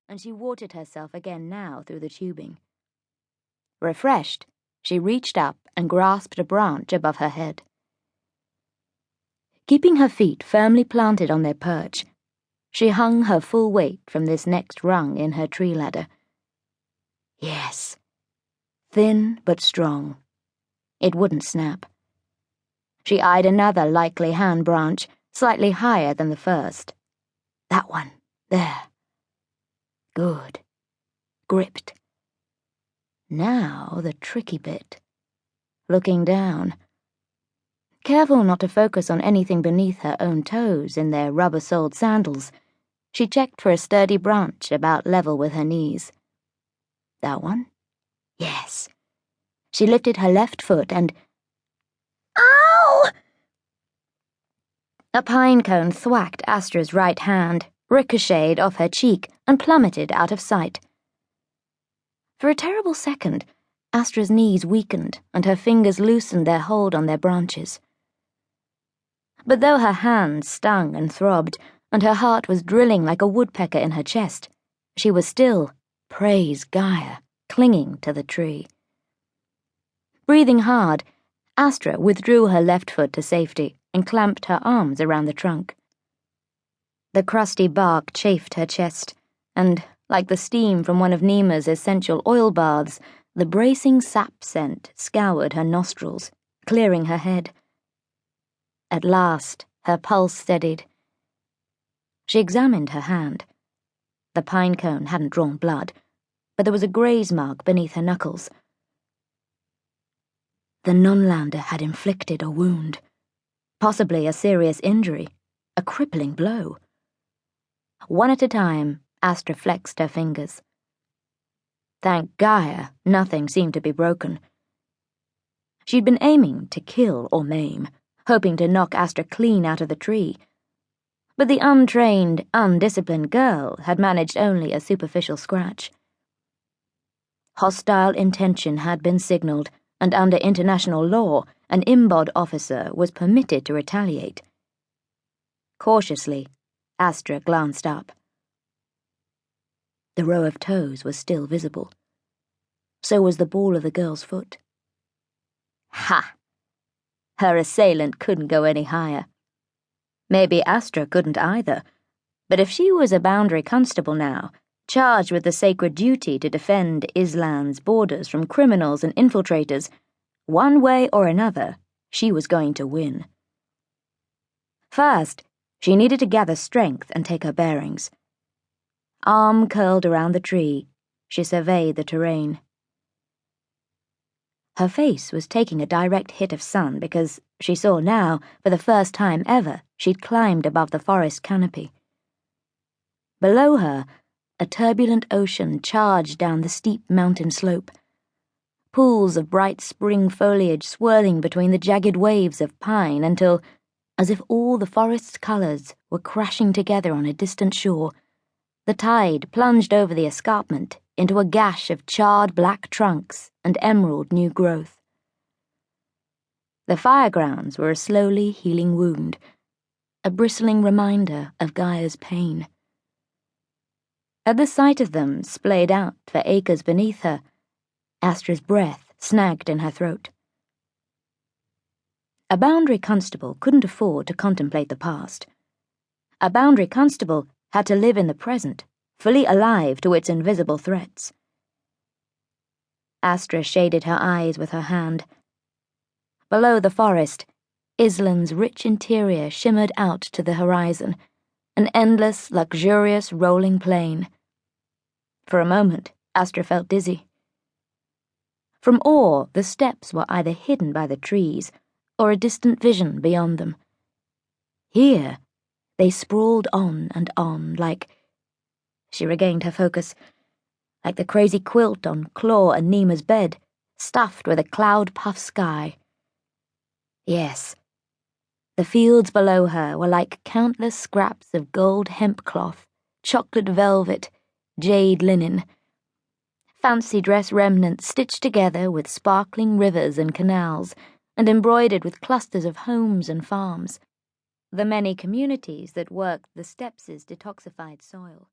and she watered herself again now through the tubing. Refreshed, she reached up and grasped a branch above her head. Keeping her feet firmly planted on their perch, she hung her full weight from this next rung in her tree ladder. Yes, thin but strong. It wouldn't snap. She eyed another likely hand branch, slightly higher than the first. That one, there. Good. Gripped. Now the tricky bit. Looking down. Careful not to focus on anything beneath her own toes in their rubber-soled sandals, she checked for a sturdy branch about level with her knees. That one? Yes. She lifted her left foot and... Ow! A pine cone thwacked Astra's right hand, ricocheted off her cheek, and plummeted out of sight. For a terrible second, Astra's knees weakened and her fingers loosened their hold on their branches. But though her hands stung and throbbed, and her heart was drilling like a woodpecker in her chest, she was still, praise Gaia, clinging to the tree. Breathing hard, Astra withdrew her left foot to safety and clamped her arms around the trunk. The crusty bark chafed her chest, and, like the steam from one of Nima's essential oil baths, the bracing sap scent scoured her nostrils, clearing her head. At last, her pulse steadied. She examined her hand. The pine cone hadn't drawn blood, but there was a graze mark beneath her knuckles. The non-lander had inflicted a wound, possibly a serious injury, a crippling blow. One at a time, Astra flexed her fingers. Thank Gaia, nothing seemed to be broken. She'd been aiming to kill or maim, hoping to knock Astra clean out of the tree. But the untrained, undisciplined girl had managed only a superficial scratch. Hostile intention had been signaled, and under international law, an IMBOD officer was permitted to retaliate. Cautiously, Astra glanced up. The row of toes was still visible. So was the ball of the girl's foot. Ha! Her assailant couldn't go any higher. Maybe Astra couldn't either, but if she was a boundary constable now, charged with the sacred duty to defend Islan's borders from criminals and infiltrators, one way or another, she was going to win. First, she needed to gather strength and take her bearings. Arm curled around the tree, she surveyed the terrain. Her face was taking a direct hit of sun because she saw now, for the first time ever, she'd climbed above the forest canopy. Below her, a turbulent ocean charged down the steep mountain slope. Pools of bright spring foliage swirling between the jagged waves of pine until, as if all the forest's colors were crashing together on a distant shore, the tide plunged over the escarpment into a gash of charred black trunks and emerald new growth. The firegrounds were a slowly healing wound, a bristling reminder of Gaia's pain. At the sight of them splayed out for acres beneath her, Astra's breath snagged in her throat. A boundary constable couldn't afford to contemplate the past. A boundary constable had to live in the present, fully alive to its invisible threats. Astra shaded her eyes with her hand. Below the forest, Islan's rich interior shimmered out to the horizon, an endless, luxurious rolling plain. For a moment, Astra felt dizzy. From awe, the steps were either hidden by the trees or a distant vision beyond them. Here, they sprawled on and on, like... She regained her focus. Like the crazy quilt on Claw and Nima's bed, stuffed with a cloud-puffed sky. Yes, the fields below her were like countless scraps of gold hemp cloth, chocolate velvet, jade linen. Fancy dress remnants stitched together with sparkling rivers and canals, and embroidered with clusters of homes and farms, the many communities that worked the steppes' detoxified soil.